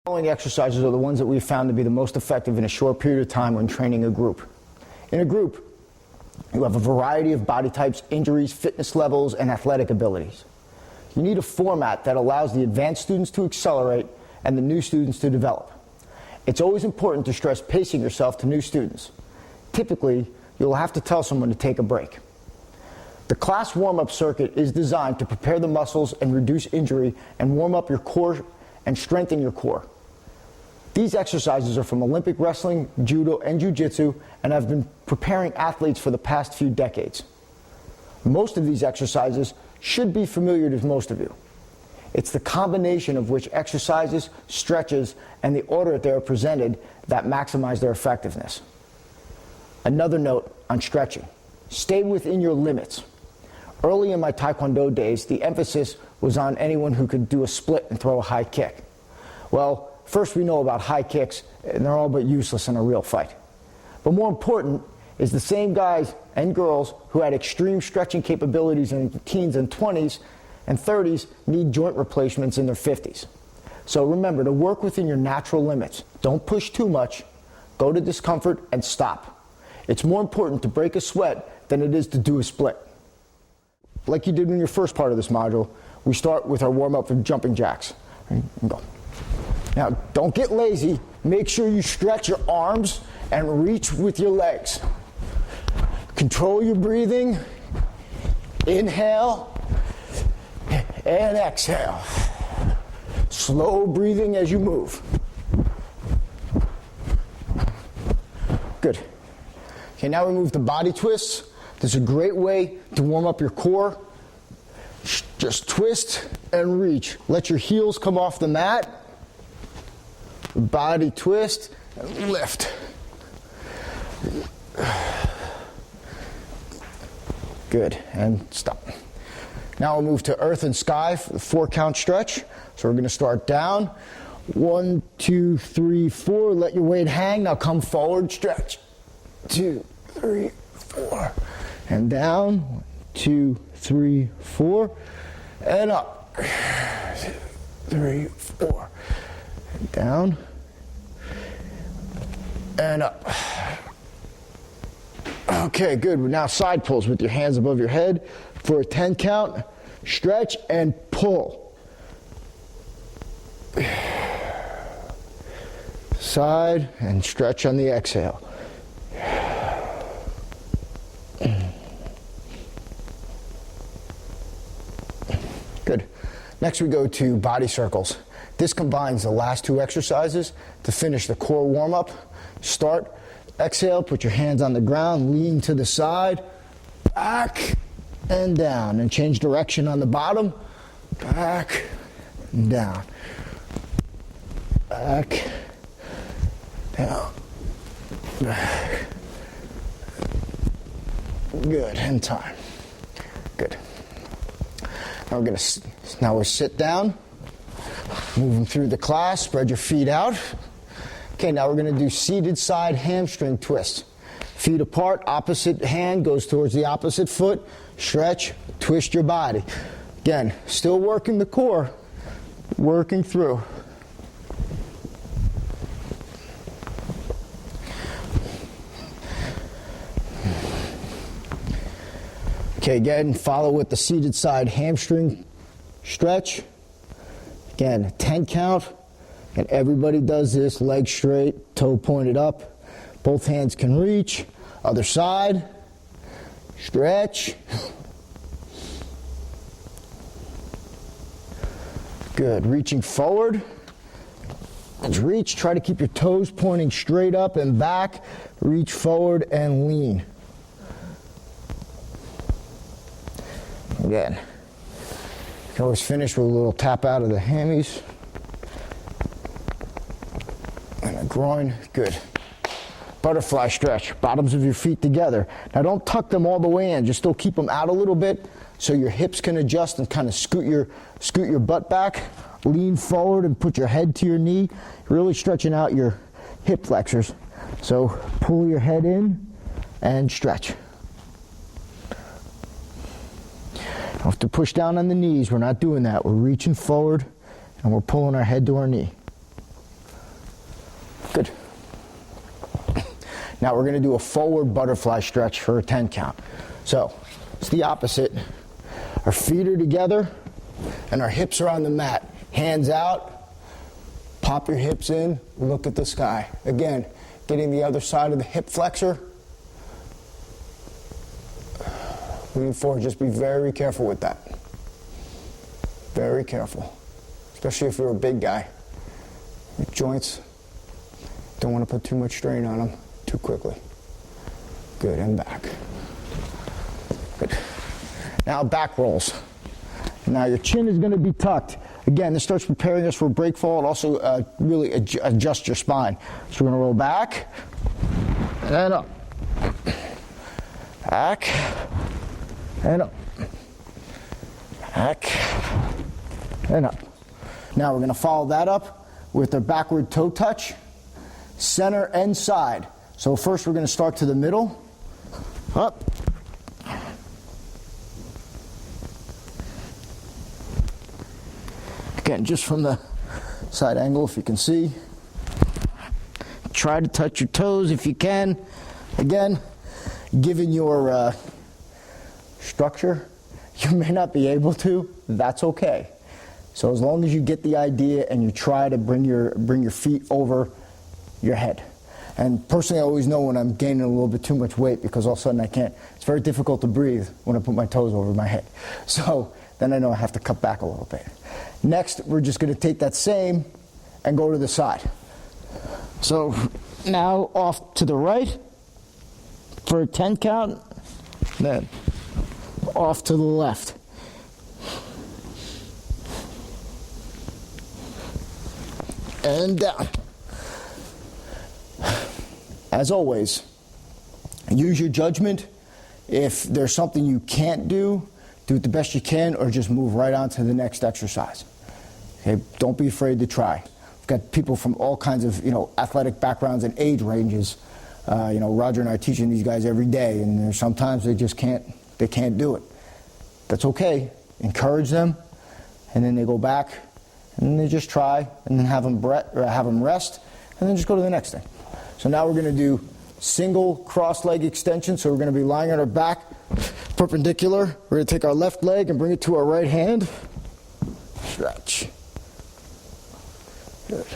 Following exercises are the ones that we've found to be the most effective in a short period of time when training a group. In a group, you have a variety of body types, injuries, fitness levels, and athletic abilities. You need a format that allows the advanced students to accelerate and the new students to develop. It's always important to stress pacing yourself to new students. Typically, you'll have to tell someone to take a break. The class warm-up circuit is designed to prepare the muscles and reduce injury and warm up your core and strengthen your core. These exercises are from Olympic wrestling, judo, and jiu-jitsu, and have been preparing athletes for the past few decades. Most of these exercises should be familiar to most of you. It's the combination of which exercises, stretches, and the order that they are presented that maximize their effectiveness. Another note on stretching. Stay within your limits. Early in my Taekwondo days, the emphasis was on anyone who could do a split and throw a high kick. Well, first we know about high kicks, and they're all but useless in a real fight. But more important is the same guys and girls who had extreme stretching capabilities in their teens and 20s and 30s need joint replacements in their 50s. So remember to work within your natural limits. Don't push too much, go to discomfort, and stop. It's more important to break a sweat than it is to do a split. Like you did in your first part of this module, we start with our warm-up for jumping jacks. And go. Now, don't get lazy. Make sure you stretch your arms and reach with your legs. Control your breathing. Inhale and exhale. Slow breathing as you move. Good. Okay, now we move to body twists. This is a great way to warm up your core. Just twist and reach. Let your heels come off the mat. Body twist and lift. Good, and stop. Now we'll move to earth and sky for the 4-count stretch. So we're going to start down. 1, 2, 3, 4. Let your weight hang. Now come forward, stretch. 2, 3, 4. And down. 1, 2, 3, 4. And up. 3, 4. And down. And up. Okay, good. Now side pulls with your hands above your head for a 10 count. Stretch and pull. Side and stretch on the exhale. Good. Next we go to body circles. This combines the last 2 exercises to finish the core warm-up. Start, exhale, put your hands on the ground, lean to the side, back and down, and change direction on the bottom, back and down, back, down, back. Good, and time. Good. Now we'll sit down, moving through the class, spread your feet out. Okay, now we're going to do seated side hamstring twists. Feet apart, opposite hand goes towards the opposite foot. Stretch, twist your body. Again, still working the core, working through. Okay, again, follow with the seated side hamstring stretch. Again, 10 count. And everybody does this, leg straight, toe pointed up. Both hands can reach. Other side. Stretch. Good. Reaching forward. Let's reach. Try to keep your toes pointing straight up and back. Reach forward and lean. Again. You can always finish with a little tap out of the hammies. Groin, good. Butterfly stretch, bottoms of your feet together. Now don't tuck them all the way in, just still keep them out a little bit so your hips can adjust and kind of scoot your butt back. Lean forward and put your head to your knee, really stretching out your hip flexors. So pull your head in and stretch. Don't have to push down on the knees, we're not doing that. We're reaching forward and we're pulling our head to our knee. Good. Now we're going to do a forward butterfly stretch for a 10 count. So it's the opposite. Our feet are together and our hips are on the mat. Hands out, pop your hips in, look at the sky. Again, getting the other side of the hip flexor. Moving forward, just be very careful with that. Very careful. Especially if you're a big guy. Your joints, don't want to put too much strain on them too quickly. Good, and back. Good. Now back rolls. Now your chin is going to be tucked. Again, this starts preparing us for break fall. It also really adjusts your spine. So we're going to roll back and up. Back and up. Back and up. Now we're going to follow that up with a backward toe touch, center and side. So first we're going to start to the middle, up. Again, just from the side angle, if you can see. Try to touch your toes if you can. Again, given your structure, you may not be able to. That's okay. So as long as you get the idea and you try to bring your feet over your head. And personally, I always know when I'm gaining a little bit too much weight because all of a sudden I can't. It's very difficult to breathe when I put my toes over my head. So then I know I have to cut back a little bit. Next, we're just going to take that same and go to the side. So now off to the right for a 10 count, then off to the left. And down. As always, use your judgment. If there's something you can't do it the best you can, or just move right on to the next exercise. Okay, don't be afraid to try. We've got people from all kinds of athletic backgrounds and age ranges. Roger and I are teaching these guys every day, and sometimes they just can't do it. That's okay. Encourage them, and then they go back, and then they just try, and then have them rest, and then just go to the next thing. So now we're going to do single cross leg extension. So we're going to be lying on our back, perpendicular. We're going to take our left leg and bring it to our right hand. Stretch. Good.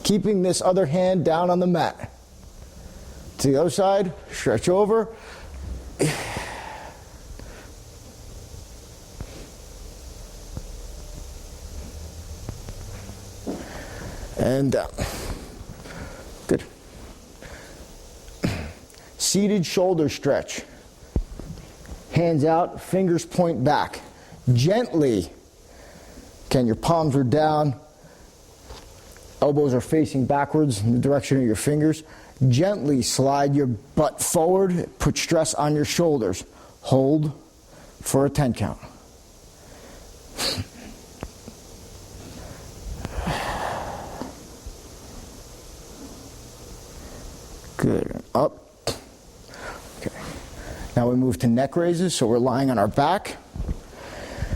Keeping this other hand down on the mat. To the other side, stretch over. And down. Good. Seated shoulder stretch. Hands out, fingers point back. Gently. Again, your palms are down. Elbows are facing backwards in the direction of your fingers. Gently slide your butt forward. Put stress on your shoulders. Hold for a 10 count. Good. Up. Okay. Now we move to neck raises, so we're lying on our back.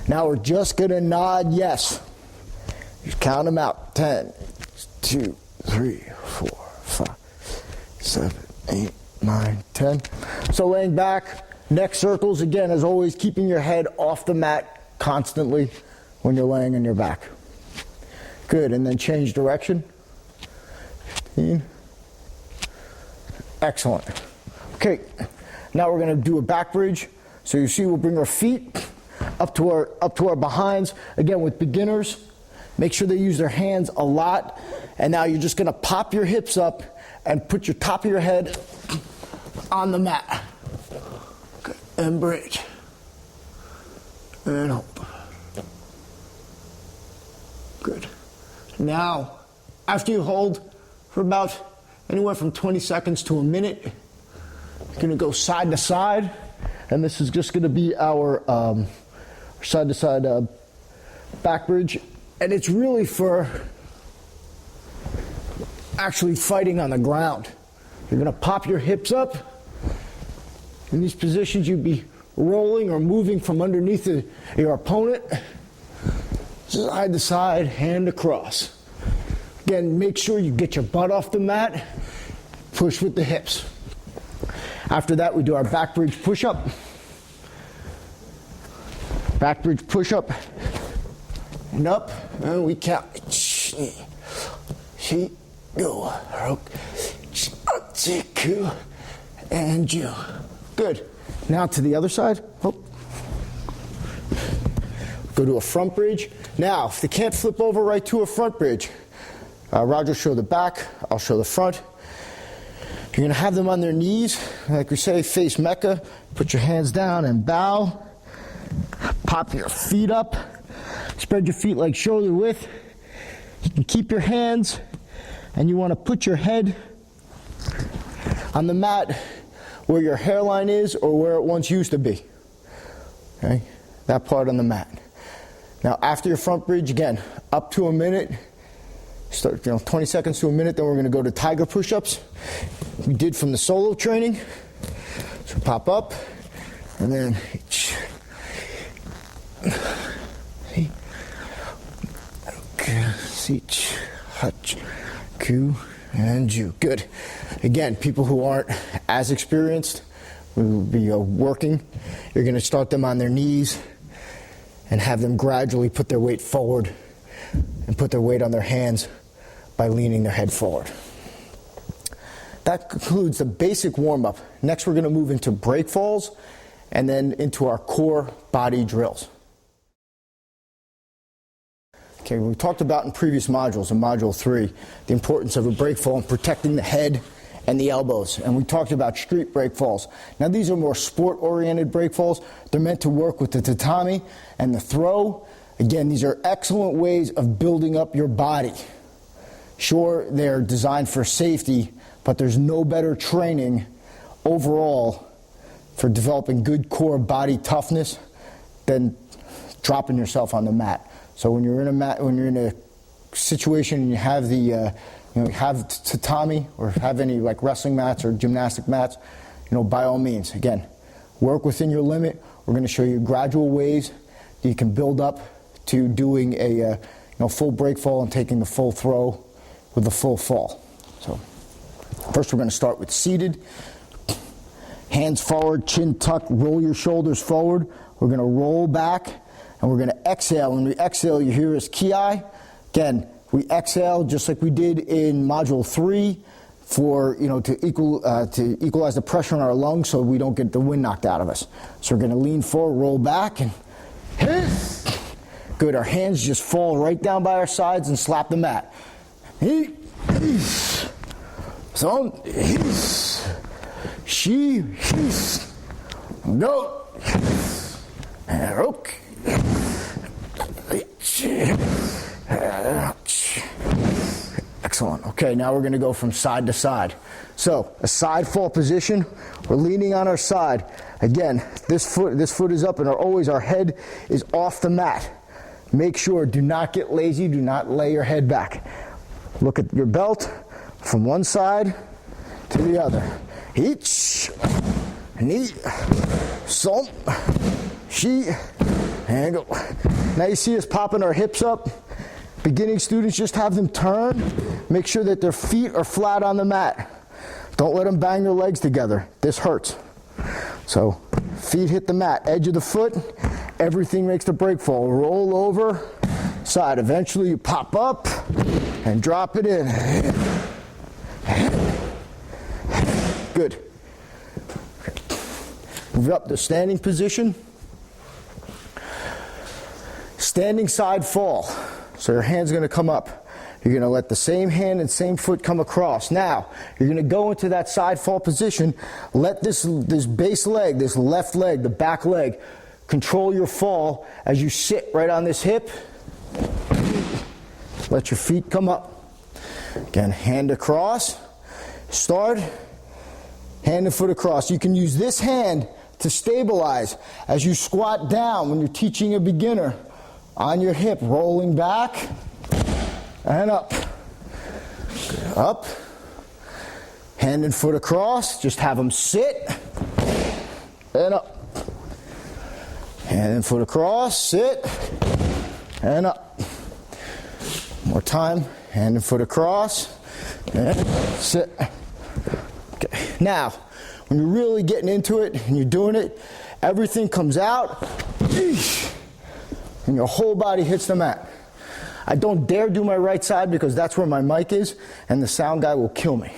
Now we're just going to nod yes. Just count them out. 10, 2, 3, 4, 5, 7, 8, 9, 10. So laying back, neck circles, again, as always, keeping your head off the mat constantly when you're laying on your back. Good, and then change direction. 15. Excellent. Okay, now we're going to do a back bridge. So you see we'll bring our feet up to our behinds. Again, with beginners, make sure they use their hands a lot. And now you're just going to pop your hips up and put your top of your head on the mat. Okay, and bridge. And hold. Good. Now, after you hold for about anywhere from 20 seconds to a minute, you're going to go side to side, and this is just going to be our side to side back bridge, and it's really for actually fighting on the ground. You're going to pop your hips up. In these positions, you'd be rolling or moving from underneath your opponent, side to side, hand across. Again, make sure you get your butt off the mat. Push with the hips. After that, we do our back bridge push-up. Back bridge push-up. And up. And we count. Go. And you. Good. Now to the other side. Oh. Go to a front bridge. Now, if they can't flip over right to a front bridge, Roger will show the back, I'll show the front. You're going to have them on their knees, like we say, face Mecca. Put your hands down and bow. Pop your feet up. Spread your feet like shoulder width. You can keep your hands, and you want to put your head on the mat where your hairline is or where it once used to be. Okay? That part on the mat. Now, after your front bridge, again, up to a minute. Start, 20 seconds to a minute, then we're going to go to tiger push-ups. We did from the solo training. So pop up, and then and you. Good. Again, people who aren't as experienced, we will be working. You're going to start them on their knees and have them gradually put their weight forward and put their weight on their hands by leaning their head forward. That concludes the basic warm-up. Next, we're going to move into break falls and then into our core body drills. Okay, we talked about in previous modules, in Module 3, the importance of a break fall and protecting the head and the elbows. And we talked about street break falls. Now, these are more sport-oriented break falls. They're meant to work with the tatami and the throw. Again, these are excellent ways of building up your body. Sure, they're designed for safety, but there's no better training overall for developing good core body toughness than dropping yourself on the mat. So when you're in a situation and you have have tatami or have any like wrestling mats or gymnastic mats, by all means, again, work within your limit. We're going to show you gradual ways that you can build up to doing a full break fall and taking the full throw with the full fall. So first we're going to start with seated. Hands forward, chin tucked, roll your shoulders forward. We're going to roll back and we're going to exhale. When we exhale, you hear us ki. Again, we exhale just like we did in Module 3 for, to equalize the pressure on our lungs so we don't get the wind knocked out of us. So we're going to lean forward, roll back, and hiss. Good. Our hands just fall right down by our sides and slap the mat. So, she, go, okay. Excellent. Okay, now we're going to go from side to side. So, a side fall position. We're leaning on our side. Again, this foot is up, and our head is off the mat. Make sure, do not get lazy. Do not lay your head back. Look at your belt from one side to the other. Each, knee, salt, she, and go. Now you see us popping our hips up. Beginning students, just have them turn. Make sure that their feet are flat on the mat. Don't let them bang their legs together. This hurts. So, feet hit the mat, edge of the foot. Everything makes the break fall. Roll over, side. Eventually you pop up and drop it in. Good. Move up to standing position. Standing side fall. So your hand's going to come up. You're going to let the same hand and same foot come across. Now, you're going to go into that side fall position. Let this base leg, this left leg, the back leg, control your fall as you sit right on this hip. Let your feet come up. Again, hand across. Start. Hand and foot across. You can use this hand to stabilize as you squat down when you're teaching a beginner. On your hip, rolling back and up. Up. Hand and foot across. Just have them sit and up. Hand and foot across, sit and up. More time. hand and foot across, and sit. Okay. Now, when you're really getting into it and you're doing it, everything comes out, and your whole body hits the mat. I don't dare do my right side because that's where my mic is, and the sound guy will kill me.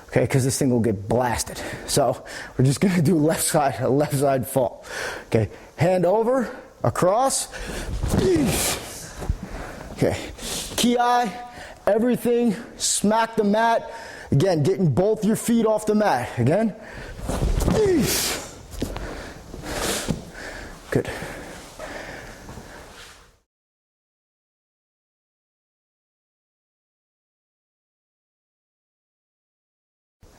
Okay, because this thing will get blasted. So we're just going to do left side fall. Okay, hand over, across. Okay, ki, everything, smack the mat. Again, getting both your feet off the mat. Again. Good.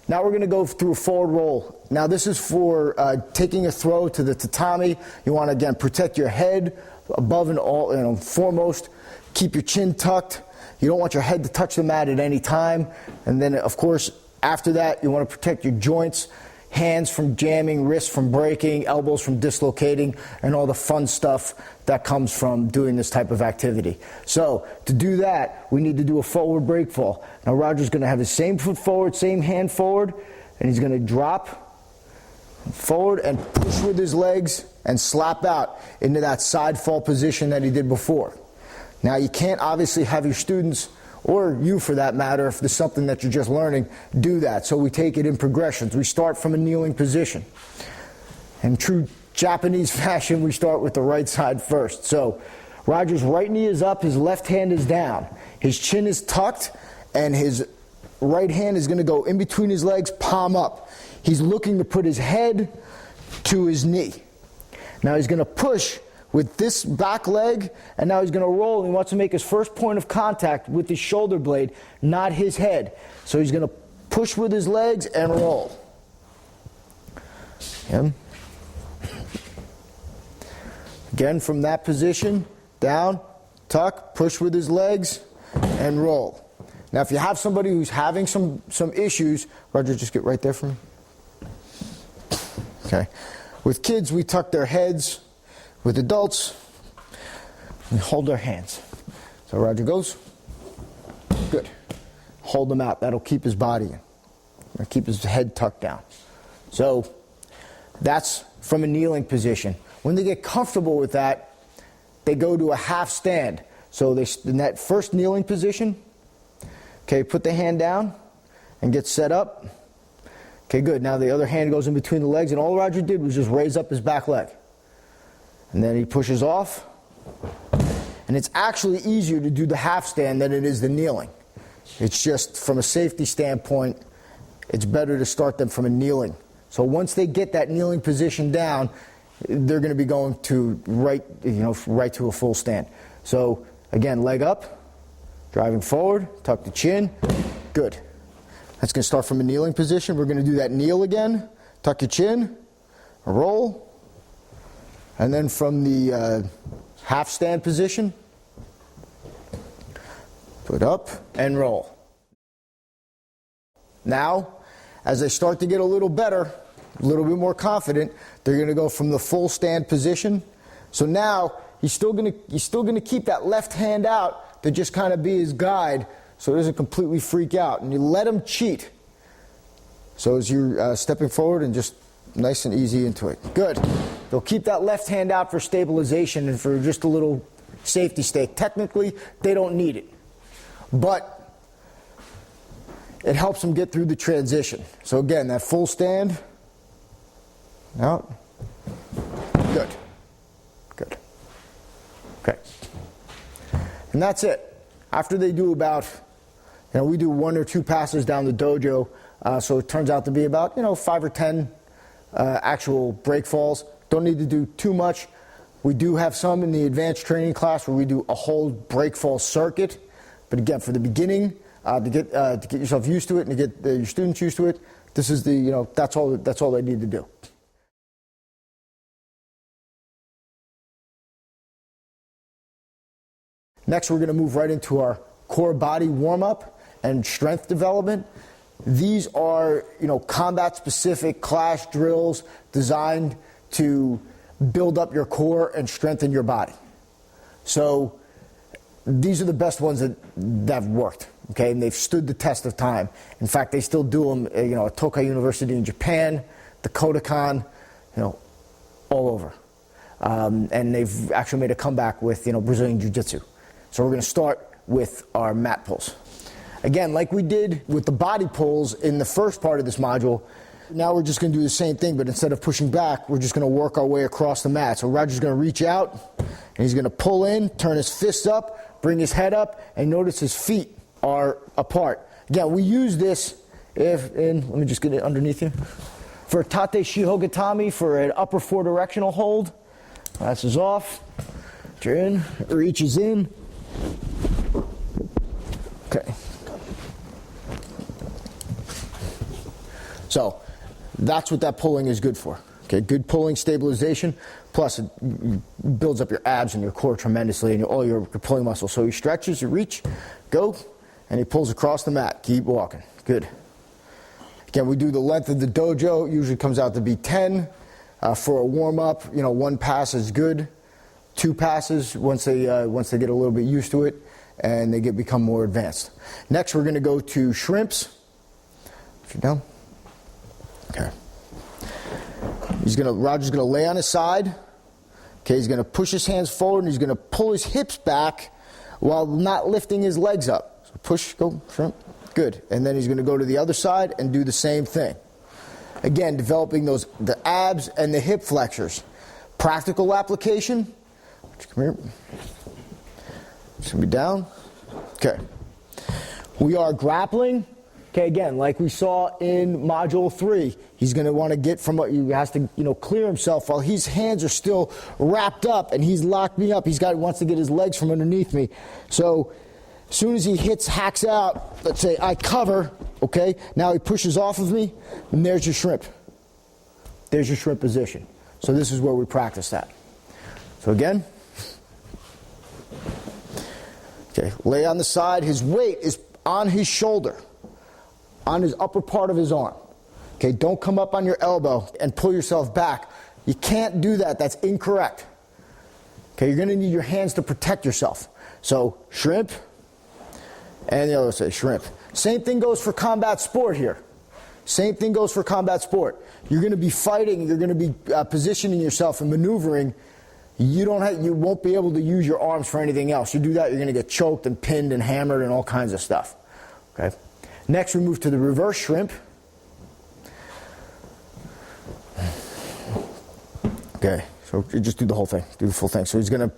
Now we're going to go through a forward roll. Now this is for taking a throw to the tatami. You want to, again, protect your head above and all, foremost. Keep your chin tucked. You don't want your head to touch the mat at any time. And then, of course, after that, you want to protect your joints, hands from jamming, wrists from breaking, elbows from dislocating, and all the fun stuff that comes from doing this type of activity. So to do that, we need to do a forward break fall. Now Roger's going to have his same foot forward, same hand forward, and he's going to drop forward and push with his legs and slap out into that side fall position that he did before. Now you can't obviously have your students, or you for that matter, if there's something that you're just learning, do that. So we take it in progressions. We start from a kneeling position. In true Japanese fashion, we start with the right side first. So Roger's right knee is up, his left hand is down. His chin is tucked, and his right hand is going to go in between his legs, palm up. He's looking to put his head to his knee. Now he's going to push with this back leg, and now he's going to roll, and he wants to make his first point of contact with his shoulder blade, not his head. So he's going to push with his legs and roll. Again, from that position, down, tuck, push with his legs, and roll. Now, if you have somebody who's having some issues, Roger, just get right there for me. Okay. With kids, we tuck their heads. With adults, we hold their hands. So Roger goes. Good. Hold them out. That'll keep his body in. That'll keep his head tucked down. So that's from a kneeling position. When they get comfortable with that, they go to a half stand. So they, in that first kneeling position, okay, put the hand down and get set up. Okay, good. Now the other hand goes in between the legs, and all Roger did was just raise up his back leg. And then he pushes off. And it's actually easier to do the half stand than it is the kneeling. It's just from a safety standpoint, it's better to start them from a kneeling. So once they get that kneeling position down, they're going to be going to right to a full stand. So again, leg up, driving forward, tuck the chin. Good. That's going to start from a kneeling position. We're going to do that kneel again, tuck your chin, roll. And then from the half stand position, put up and roll. Now, as they start to get a little better, a little bit more confident, they're going to go from the full stand position. So now he's still going to keep that left hand out to just kind of be his guide, so it doesn't completely freak out. And you let him cheat. So as you're stepping forward and just nice and easy into it. Good. They'll keep that left hand out for stabilization and for just a little safety stake. Technically, they don't need it. But it helps them get through the transition. So again, that full stand. Out. Good. Good. Okay. And that's it. After they do about, we do 1 or 2 passes down the dojo. So it turns out to be about, 5 or 10 actual break falls. Don't need to do too much. We do have some in the advanced training class where we do a whole break fall circuit. But again, for the beginning, to get yourself used to it and to get your students used to it, this is the, that's all they need to do. Next, we're going to move right into our core body warm-up and strength development. These are, combat-specific class drills designed to build up your core and strengthen your body. So these are the best ones that have worked, okay, and they've stood the test of time. In fact, they still do them, at Tokai University in Japan, the Kodokan, all over. And they've actually made a comeback with, Brazilian Jiu-Jitsu. So we're going to start with our mat pulls. Again, like we did with the body pulls in the first part of this module, now we're just going to do the same thing, but instead of pushing back, we're just going to work our way across the mat. So Roger's going to reach out, and he's going to pull in, turn his fists up, bring his head up, and notice his feet are apart. Again, we use this let me just get it underneath you. For Tate Shihogatami, for an upper four directional hold. This is off. You're in, reaches in. Okay. So that's what that pulling is good for. Okay, good pulling stabilization, plus it builds up your abs and your core tremendously and all your pulling muscles. So he stretches, you reach, go, and he pulls across the mat. Keep walking. Good. Again, we do the length of the dojo. Usually comes out to be 10. For a warm-up, 1 pass is good. 2 passes once they get a little bit used to it and they become more advanced. Next, we're going to go to shrimps. If you're down. Okay. Roger's going to lay on his side. Okay, he's going to push his hands forward and he's going to pull his hips back while not lifting his legs up. So push, go, shrimp. Good. And then he's going to go to the other side and do the same thing. Again, developing the abs and the hip flexors. Practical application. Come here. It's going to be down. Okay. We are grappling. Okay, again, like we saw in Module 3, he's going to want to get from what he has to, clear himself while his hands are still wrapped up and he's locked me up. Wants to get his legs from underneath me. So as soon as he hacks out, let's say I cover, okay, now he pushes off of me, and there's your shrimp. There's your shrimp position. So this is where we practice that. So again, okay, lay on the side. His weight is on his shoulder, on his upper part of his arm. Okay, don't come up on your elbow and pull yourself back. You can't do that. That's incorrect. Okay, you're going to need your hands to protect yourself. So shrimp, and the other say shrimp. Same thing goes for combat sport here. Same thing goes for combat sport. You're going to be fighting. You're going to be positioning yourself and maneuvering. You won't be able to use your arms for anything else. You do that, you're going to get choked and pinned and hammered and all kinds of stuff. Okay. Next, we move to the reverse shrimp. Okay. So you just do the whole thing. Do the full thing. So he's going to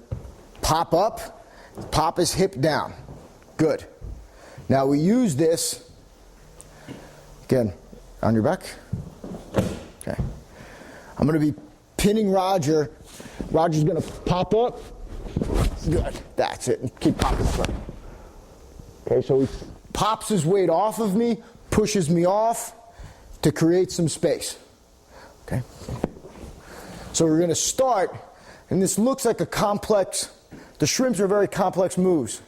pop up, pop his hip down. Good. Now we use this, again, on your back. Okay. I'm going to be pinning Roger. Roger's going to pop up. Good. That's it. And keep popping through. Okay, so he pops his weight off of me, pushes me off to create some space. Okay. So we're going to start, and this looks like a complex, the shrimps are very complex moves.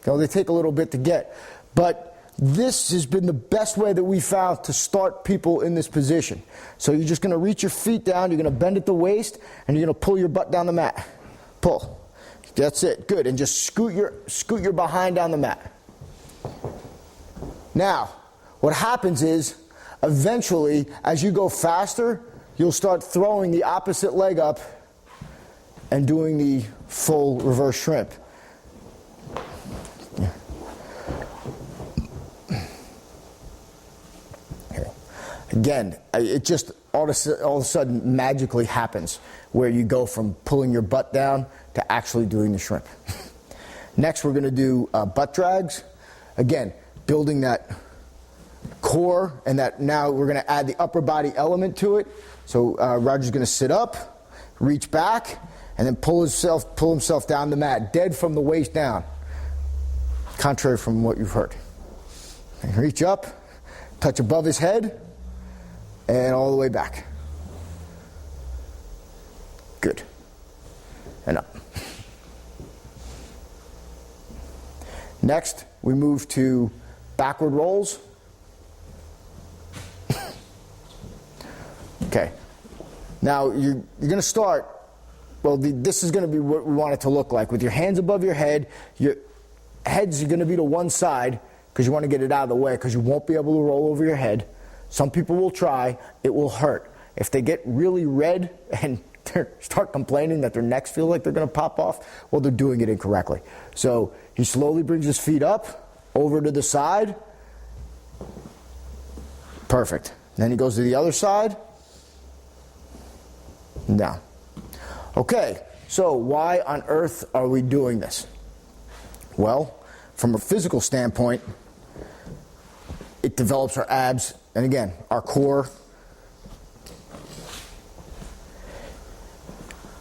They take a little bit to get. But this has been the best way that we found to start people in this position. So you're just going to reach your feet down, you're going to bend at the waist, and you're going to pull your butt down the mat. Pull. That's it. Good. And just scoot your behind down the mat. Now, what happens is, eventually, as you go faster, you'll start throwing the opposite leg up and doing the full reverse shrimp. Again, it just all of a sudden magically happens where you go from pulling your butt down to actually doing the shrimp. Next, we're going to do butt drags. Again, building that core, and that now we're going to add the upper body element to it. So Roger's going to sit up, reach back, and then pull himself down the mat, dead from the waist down, contrary from what you've heard. And reach up, touch above his head, and all the way back. Good. And up. Next, we move to backward rolls. Okay. Now, you're going to start Well, this is going to be what we want it to look like. With your hands above your head, your head's going to be to one side because you want to get it out of the way because you won't be able to roll over your head. Some people will try. It will hurt. If they get really red and start complaining that their necks feel like they're going to pop off, well, they're doing it incorrectly. So he slowly brings his feet up, over to the side. Perfect. Then he goes to the other side, and down. Okay, so why on earth are we doing this? Well, from a physical standpoint, it develops our abs, and again, our core,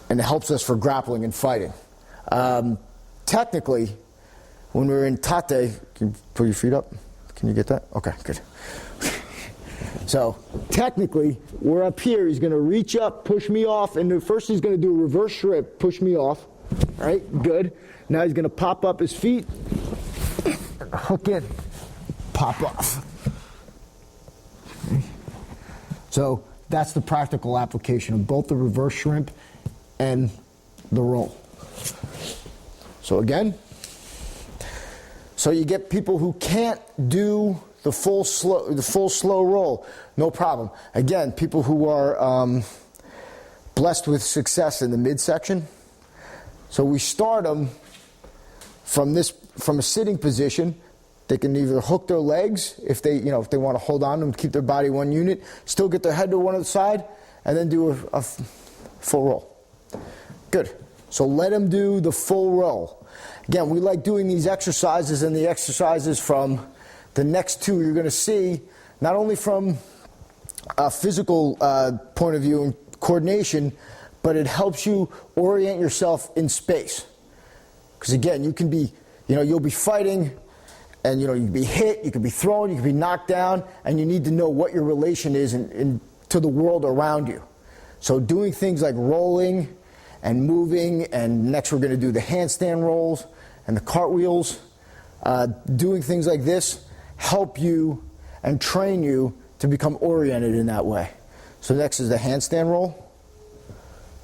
and it helps us for grappling and fighting. Technically, when we're in tate, can you put your feet up? Can you get that? Okay, good. So technically, we're up here. He's going to reach up, push me off, and first he's going to do a reverse shrimp, push me off. All right, good. Now he's going to pop up his feet, hook in, pop off. Okay. So that's the practical application of both the reverse shrimp and the roll. So again, so you get people who can't do the full slow roll, no problem. Again, people who are blessed with success in the midsection. So we start them from a sitting position. They can either hook their legs if they want to hold on to them, keep their body one unit, still get their head to one side, and then do a full roll. Good. So let them do the full roll. Again, we like doing these exercises, and the exercises from the next two you're going to see, not only from a physical point of view and coordination, but it helps you orient yourself in space. Because again, you can be, you'll be fighting, and you can be hit, you can be thrown, you can be knocked down, and you need to know what your relation is to the world around you. So doing things like rolling and moving, and next we're going to do the handstand rolls and the cartwheels. Doing things like this help you and train you to become oriented in that way. So next is the handstand roll.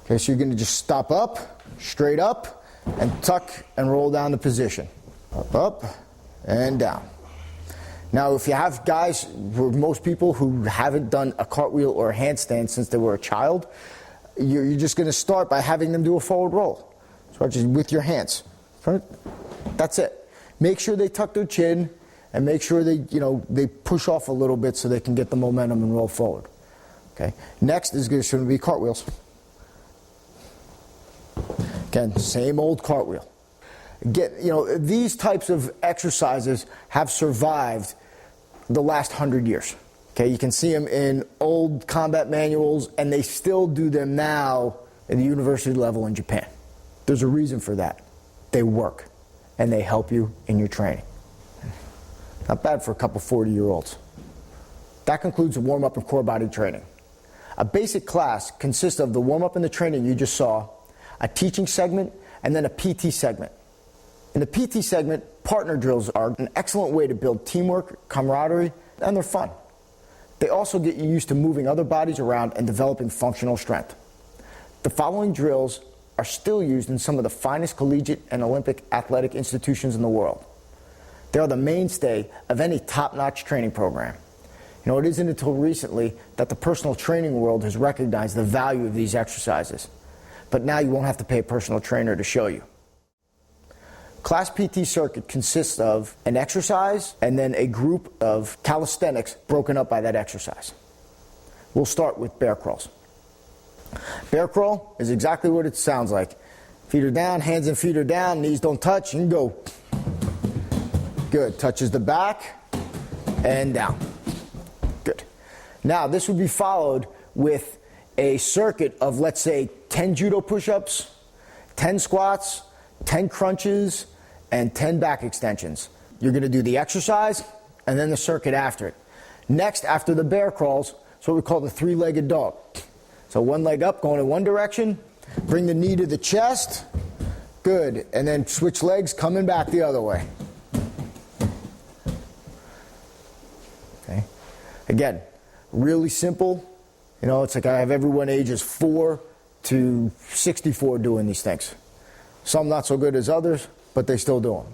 Okay, so you're going to just stop up, straight up, and tuck and roll down the position. Up, and down. Now, if you have guys, most people who haven't done a cartwheel or a handstand since they were a child, you're just going to start by having them do a forward roll. Start just with your hands. That's it. Make sure they tuck their chin, and make sure they push off a little bit so they can get the momentum and roll forward. Okay. Next is going to be cartwheels. Again, same old cartwheel. Again, these types of exercises have survived the last 100 years. Okay, you can see them in old combat manuals, and they still do them now at the university level in Japan. There's a reason for that. They work, and they help you in your training. Not bad for a couple 40-year-olds. That concludes the warm-up and core body training. A basic class consists of the warm-up and the training you just saw, a teaching segment, and then a PT segment. In the PT segment, partner drills are an excellent way to build teamwork, camaraderie, and they're fun. They also get you used to moving other bodies around and developing functional strength. The following drills are still used in some of the finest collegiate and Olympic athletic institutions in the world. They are the mainstay of any top-notch training program. It isn't until recently that the personal training world has recognized the value of these exercises. But now you won't have to pay a personal trainer to show you. Class PT circuit consists of an exercise and then a group of calisthenics broken up by that exercise. We'll start with bear crawls. Bear crawl is exactly what it sounds like. Feet are down, hands and feet are down, knees don't touch, and go. Good. Touches the back and down. Good. Now this would be followed with a circuit of, let's say, 10 judo push-ups, 10 squats, 10 crunches, and 10 back extensions. You're going to do the exercise and then the circuit after it. Next, after the bear crawls, it's what we call the three-legged dog. So one leg up, going in one direction, bring the knee to the chest, good, and then switch legs, coming back the other way. Okay. Again, really simple. It's like I have everyone ages 4 to 64 doing these things. Some not so good as others, but they still do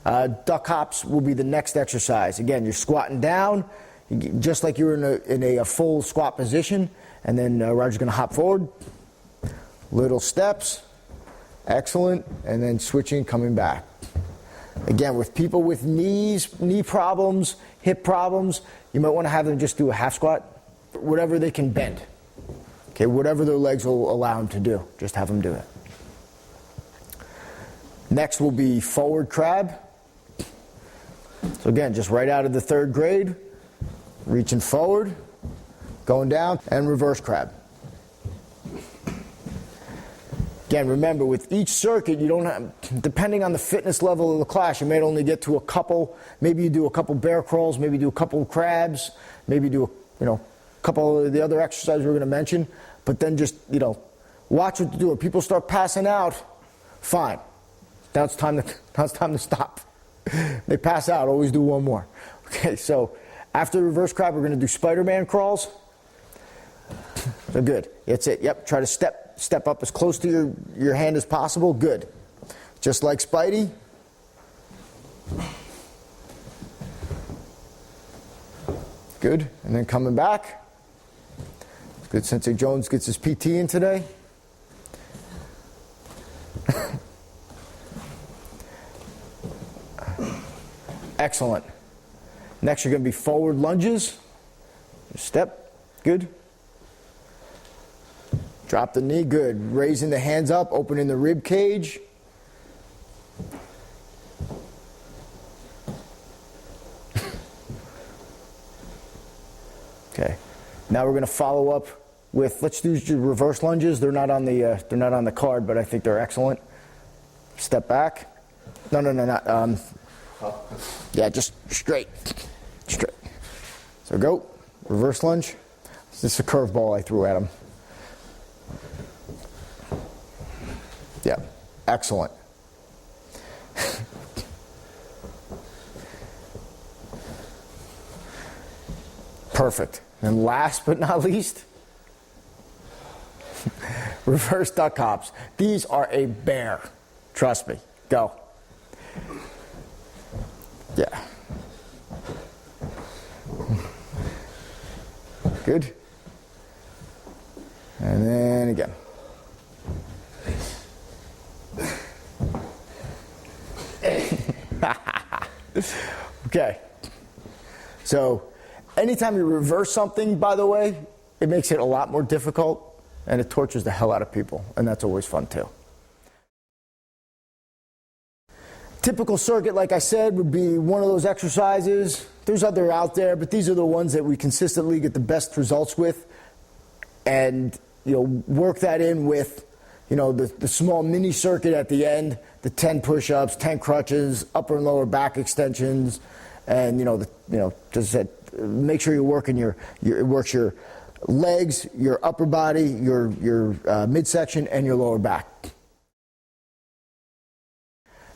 them. Duck hops will be the next exercise. Again, you're squatting down, just like you're in a full squat position, and then Roger's going to hop forward. Little steps, excellent, and then switching, coming back. Again, with people with knee problems, hip problems, you might want to have them just do a half squat, whatever they can bend. Okay, whatever their legs will allow them to do, just have them do it. Next will be forward crab. So again, just right out of the third grade, reaching forward, going down, and reverse crab. Again, remember, with each circuit, you don't have, depending on the fitness level of the class, you may only get to a couple. Maybe you do a couple bear crawls, maybe do a couple of crabs, maybe do a couple of the other exercises we're going to mention. But then just, watch what to do. If people start passing out, fine. Now it's time to stop. They pass out, always do one more. Okay, so after the reverse crab, we're going to do Spider-Man crawls. So good. That's it. Yep, try to step up as close to your hand as possible. Good. Just like Spidey. Good. And then coming back. It's good. Sensei Jones gets his PT in today. Excellent. Next, you're going to be forward lunges. Step. Good. Drop the knee. Good. Raising the hands up, opening the rib cage. Okay. Now we're going to follow up with, let's do reverse lunges. They're not on the card, but I think they're excellent. Step back. No, not. Yeah, just straight. So go. Reverse lunge. This is a curveball I threw at him. Yeah, excellent. Perfect. And last but not least, reverse duck hops. These are a bear. Trust me. Go. Yeah. Good. And then again. Okay. So anytime you reverse something, by the way, it makes it a lot more difficult and it tortures the hell out of people, and that's always fun too. Typical circuit, like I said, would be one of those exercises. There's other out there, but these are the ones that we consistently get the best results with, and work that in with the small mini circuit at the end, the 10 push-ups, 10 crutches, upper and lower back extensions, and just said, make sure you're working it works your legs, your upper body, your midsection, and your lower back.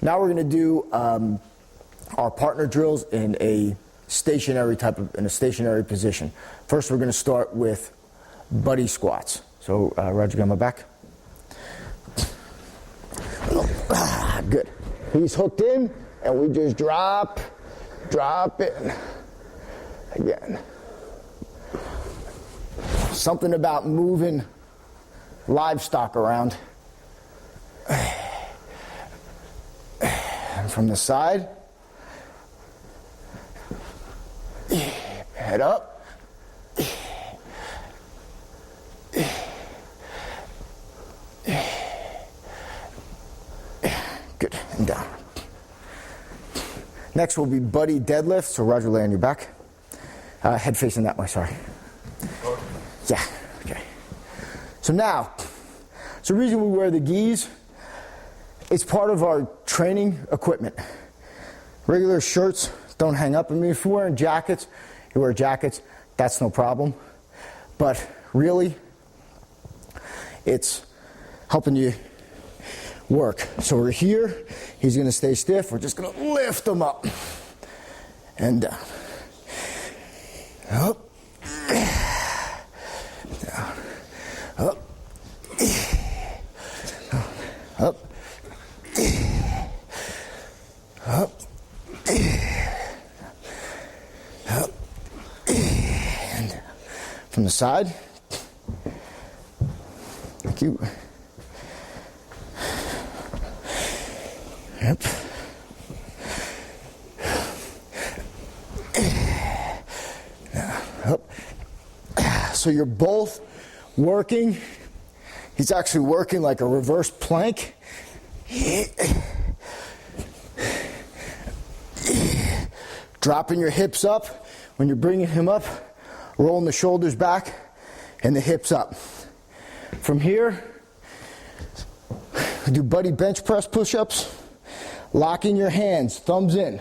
Now we're going to do our partner drills in a stationary position. First, we're going to start with buddy squats. So, Roger, get on my back. Good. He's hooked in, and we just drop in. Again. Something about moving livestock around. And from the side. Head up. Good. And down. Next will be buddy deadlift. So Roger, lay on your back. Head facing that way, sorry. Yeah, okay. So now, the reason we wear the gis, it's part of our training equipment. Regular shirts don't hang up. I mean, if you're wearing jackets, you wear jackets, that's no problem. But really, it's helping you work. So we're here, he's gonna stay stiff, we're just gonna lift him up and down. Up, down, up, from the side. Thank you. Yep. Up. So you're both working. He's actually working like a reverse plank. Dropping your hips up when you're bringing him up, rolling the shoulders back and the hips up. From here, do buddy bench press push-ups, locking your hands, thumbs in,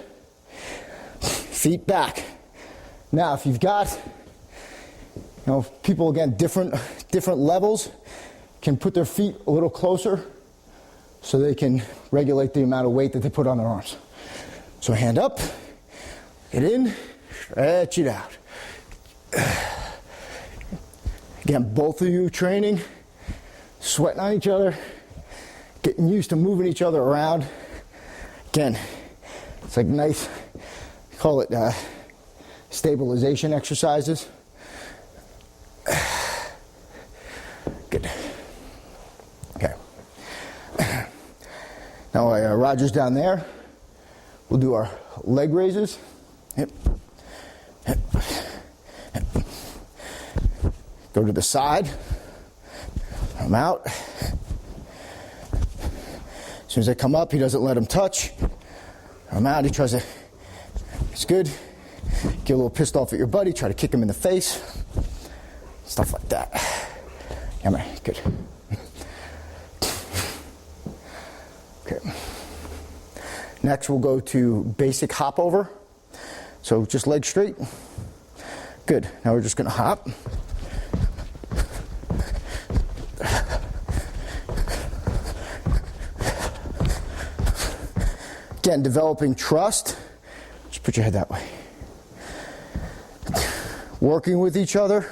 feet back. Now, if you've got, people again, different levels, can put their feet a little closer so they can regulate the amount of weight that they put on their arms. So hand up, get in, stretch it out. Again, both of you training, sweating on each other, getting used to moving each other around. Again, it's like nice, call it stabilization exercises. Good. Okay. Now Roger's down there. We'll do our leg raises. Hip, hip, hip. Go to the side. I'm out. As soon as I come up, he doesn't let him touch. I'm out. He tries to. It's good. Get a little pissed off at your buddy. Try to kick him in the face. Stuff like that. Yeah, man. Good. Okay. Next, we'll go to basic hop over. So just legs straight. Good. Now we're just going to hop. Again, developing trust. Just put your head that way. Working with each other.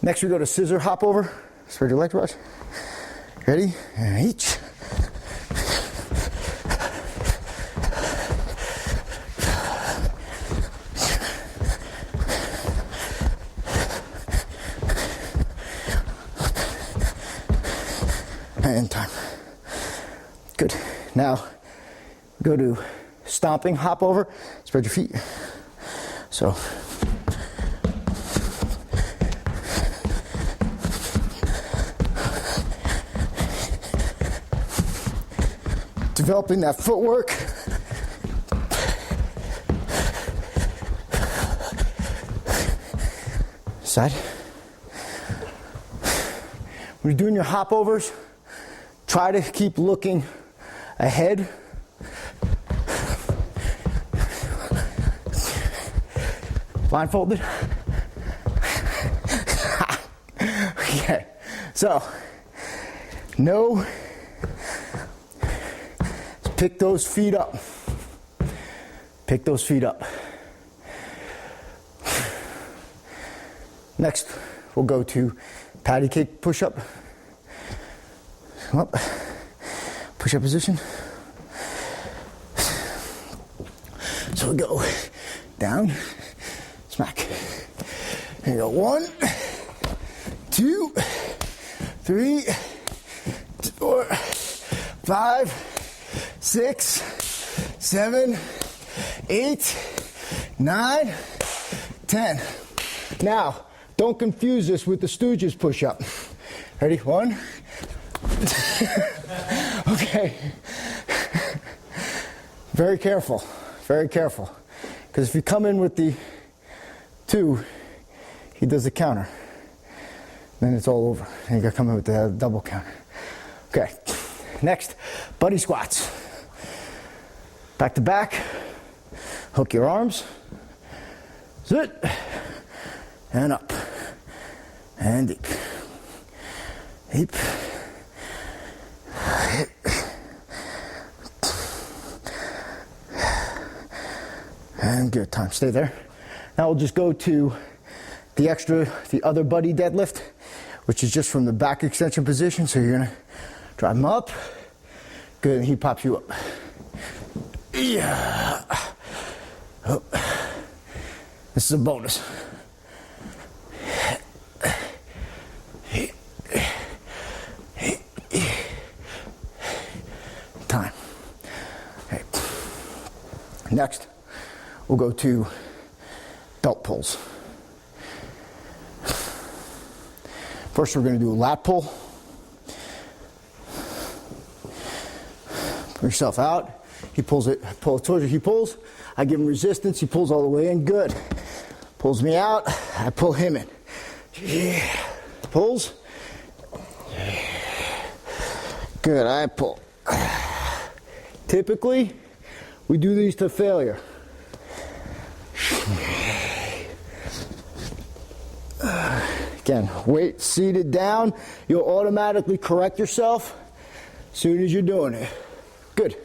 Next we go to scissor hop over. Spread your legs, Raj. Ready? And each. And time. Good. Now go to stomping hop over. Spread your feet. So developing that footwork. Side. When you're doing your hop overs, try to keep looking ahead. Blindfolded. Okay. So, no. Pick those feet up. Pick those feet up. Next, we'll go to patty cake push-up. Come up. Push-up position. So we go down, smack. Here you go. 1, 2, 3, 4, 5, 6, 7, 8, 9, 10. Now, don't confuse this with the Stooges push-up. Ready? 1. Okay. Very careful. Very careful. Because if you come in with the 2, he does the counter. Then it's all over. And you got to come in with the double counter. Okay. Next, buddy squats. Back to back. Hook your arms. Sit. And up. And deep. Deep. And good. Time. Stay there. Now we'll just go to the other buddy deadlift, which is just from the back extension position. So you're gonna drive him up. Good, and he pops you up. Yeah. Oh. This is a bonus. Time. Okay. Next, we'll go to belt pulls. First, we're going to do a lat pull. Put yourself out. He pulls it, pull it towards you. He pulls. I give him resistance. He pulls all the way in. Good. Pulls me out. I pull him in. Yeah. Pulls. Good. I pull. Typically, we do these to failure. Again, weight seated down. You'll automatically correct yourself as soon as you're doing it. Good.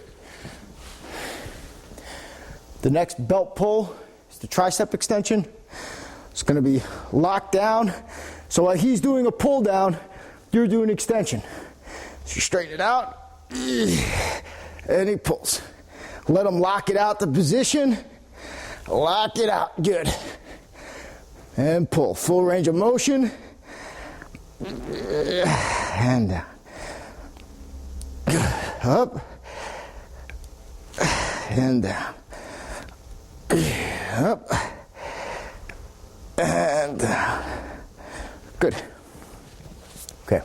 The next belt pull is the tricep extension. It's going to be locked down. So while he's doing a pull down, you're doing extension. So you straighten it out, and he pulls. Let him lock it out the position. Lock it out. Good. And pull. Full range of motion. And down. Up. And down. Up. And down. Good. Okay.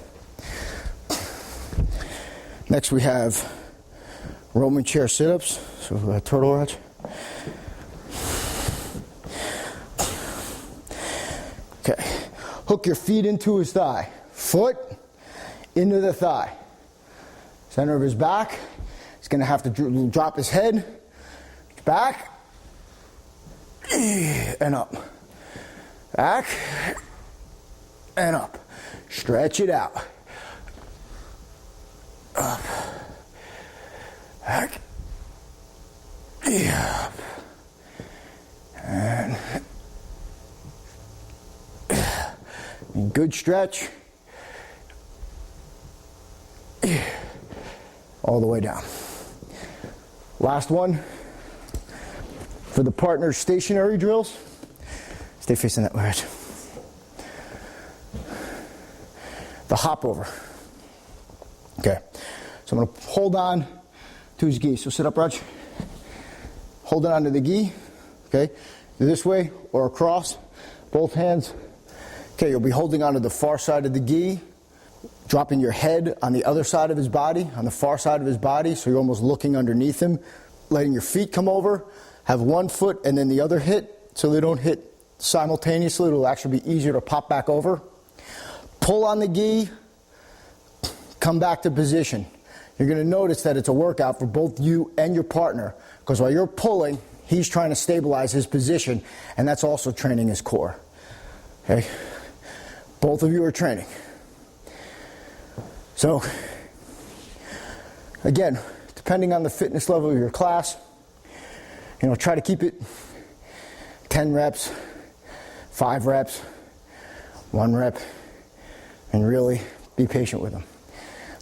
Next we have Roman chair sit-ups. So turtle rouch. Okay. Hook your feet into his thigh. Foot into the thigh. Center of his back. He's going to have to drop his head. Back. And up. Back. And up. Stretch it out. Up. Back. Up. And good stretch. All the way down. Last one. For the partner stationary drills. Stay facing that way. The hop over. Okay. So I'm going to hold on to his gi. So sit up, Raj. Hold it onto the gi. Okay. This way or across. Both hands. Okay, you'll be holding onto the far side of the gi, dropping your head on the other side of his body, on the far side of his body, so you're almost looking underneath him, letting your feet come over, have one foot and then the other hit, so they don't hit simultaneously. It'll actually be easier to pop back over. Pull on the gi, come back to position. You're going to notice that it's a workout for both you and your partner, because while you're pulling, he's trying to stabilize his position, and that's also training his core. Okay? Both of you are training. So, again, depending on the fitness level of your class, try to keep it 10 reps, 5 reps, 1 rep, and really be patient with them.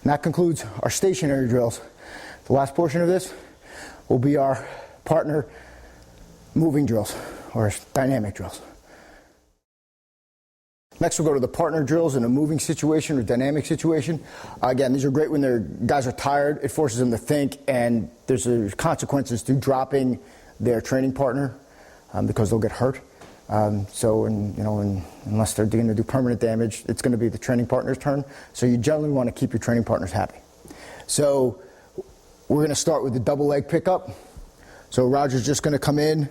And that concludes our stationary drills. The last portion of this will be our partner moving drills, or dynamic drills. Next, we'll go to the partner drills in a moving situation or dynamic situation. Again, these are great when their guys are tired. It forces them to think, and there's consequences to dropping their training partner because they'll get hurt. Unless they're going to do permanent damage, it's going to be the training partner's turn. So you generally want to keep your training partners happy. So we're going to start with the double leg pickup. So Roger's just going to come in,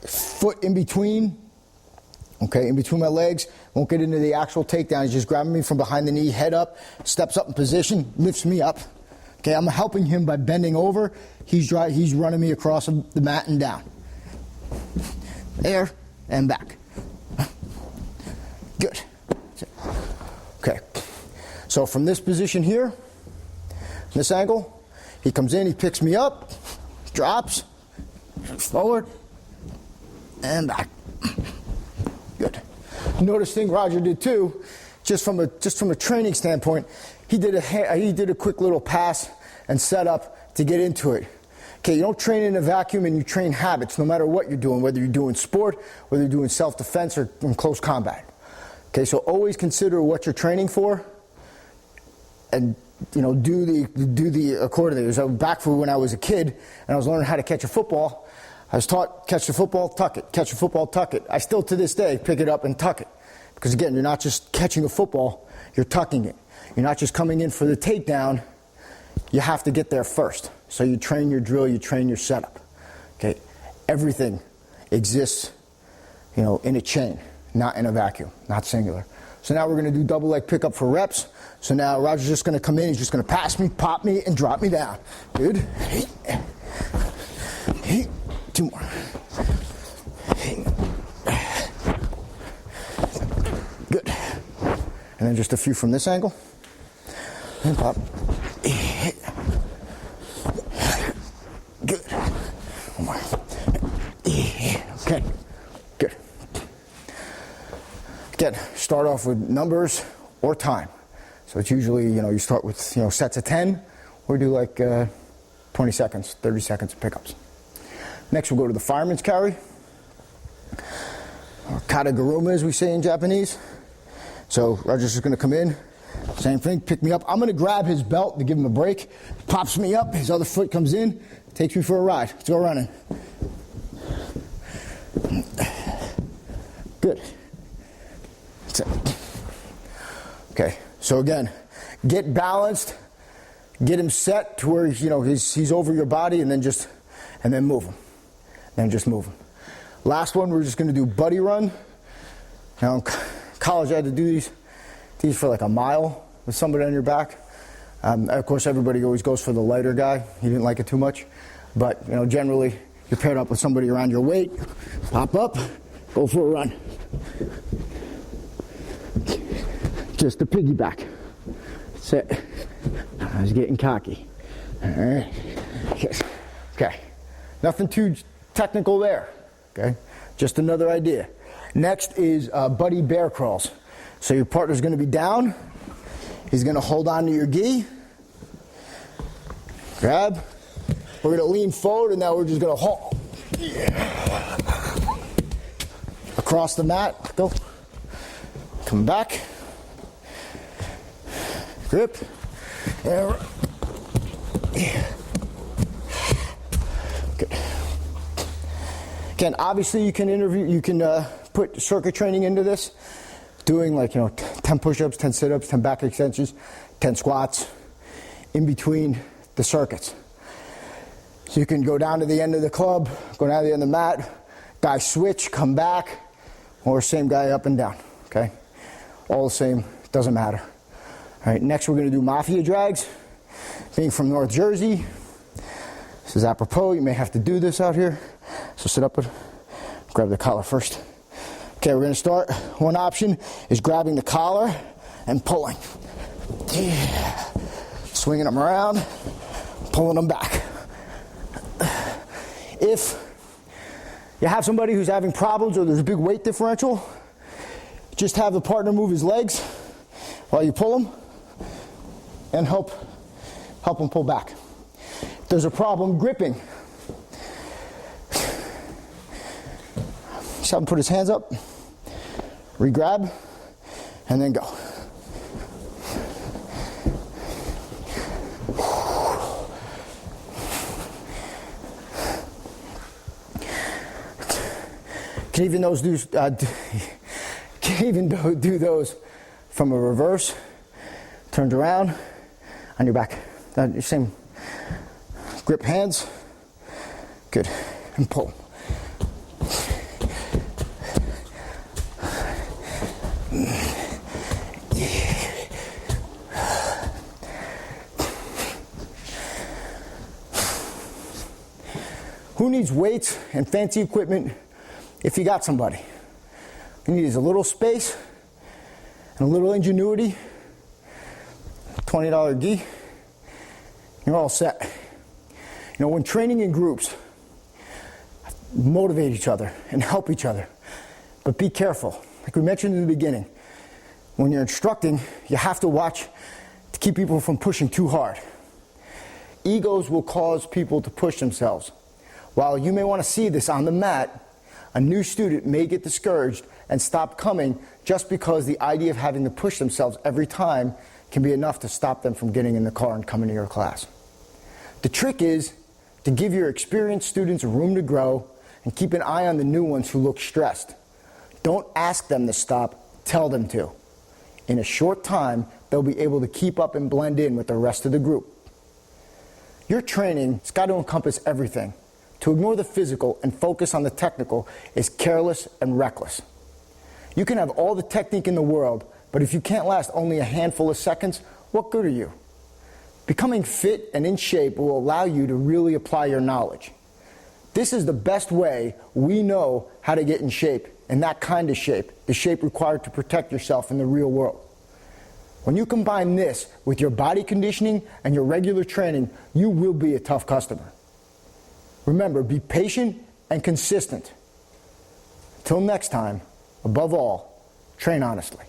foot in between. Okay, in between my legs, won't get into the actual takedown. He's just grabbing me from behind the knee, head up, steps up in position, lifts me up. Okay, I'm helping him by bending over. He's running me across the mat and down. There and back. Good. Okay, so from this position here, this angle, he comes in, he picks me up, drops, forward, and back. Good. Notice thing Roger did too, just from a training standpoint, he did a quick little pass and setup to get into it. Okay, you don't train in a vacuum, and you train habits no matter what you're doing, whether you're doing sport, whether you're doing self-defense or in close combat. Okay, so always consider what you're training for, and do the accordingly. So back for when I was a kid and I was learning how to catch a football, I was taught catch the football, tuck it, catch the football, tuck it. I still to this day pick it up and tuck it, because again, you're not just catching a football, you're tucking it. You're not just coming in for the takedown. You have to get there first. So you train your drill, you train your setup. Okay, everything exists, in a chain, not in a vacuum, not singular. So now we're going to do double leg pickup for reps. So now Roger's just going to come in, he's just going to pass me, pop me, and drop me down. Good. Hey. 2 more. Hey. Good. And then just a few from this angle. And pop. Good. 1 more. Okay. Good. Again, start off with numbers or time. So it's usually, you start with, sets of 10, or do like 20 seconds, 30 seconds of pickups. Next, we'll go to the fireman's carry, or kataguruma as we say in Japanese. So Roger's just going to come in, same thing, pick me up. I'm going to grab his belt to give him a break. Pops me up, his other foot comes in, takes me for a ride. Let's go running. Good. That's it. Okay. So again, get balanced, get him set to where he's over your body, and then move him. Then just move him. Last one, we're just going to do buddy run. Now in college, I had to do these for like a mile with somebody on your back. Of course, everybody always goes for the lighter guy. He didn't like it too much, but generally you're paired up with somebody around your weight. Pop up, go for a run. Just a piggyback. Sit. I was getting cocky. All right. Okay. Nothing too technical there. Okay. Just another idea. Next is buddy bear crawls. So your partner's going to be down. He's going to hold on to your gi. Grab. We're going to lean forward, and now we're just going to haul. Across the mat. Go. Come back. Grip. There. Good. Again, obviously you can put circuit training into this, doing 10 push-ups, 10 sit-ups, 10 back extensions, 10 squats in between the circuits. So you can go down to the end of the club, go down to the end of the mat, guy switch, come back, or same guy up and down. Okay, all the same, doesn't matter. All right, next we're going to do mafia drags. Being from North Jersey, this is apropos. You may have to do this out here. So sit up and grab the collar first. Okay, we're going to start. One option is grabbing the collar and pulling. Swinging them around, pulling them back. If you have somebody who's having problems or there's a big weight differential, just have the partner move his legs while you pull him, and help him pull back. If there's a problem gripping, just have him put his hands up, re-grab, and then go. Can even do those from a reverse, turned around, on your back. Same. Grip hands. Good. And pull. Who needs weights and fancy equipment if you got somebody? You need is a little space and a little ingenuity. $20 gi. You're all set. When training in groups, motivate each other and help each other. But be careful. Like we mentioned in the beginning, When you're instructing, you have to watch to keep people from pushing too hard. Egos will cause people to push themselves. While you may want to see this on the mat, a new student may get discouraged and stop coming just because the idea of having to push themselves every time can be enough to stop them from getting in the car and coming to your class. The trick is to give your experienced students room to grow and keep an eye on the new ones who look stressed. Don't ask them to stop, tell them to. In a short time, they'll be able to keep up and blend in with the rest of the group. Your training has got to encompass everything. To ignore the physical and focus on the technical is careless and reckless. You can have all the technique in the world, but if you can't last only a handful of seconds, what good are you? Becoming fit and in shape will allow you to really apply your knowledge. This is the best way we know how to get in shape, and that kind of shape, the shape required to protect yourself in the real world. When you combine this with your body conditioning and your regular training, you will be a tough customer. Remember, be patient and consistent. Till next time, above all, train honestly.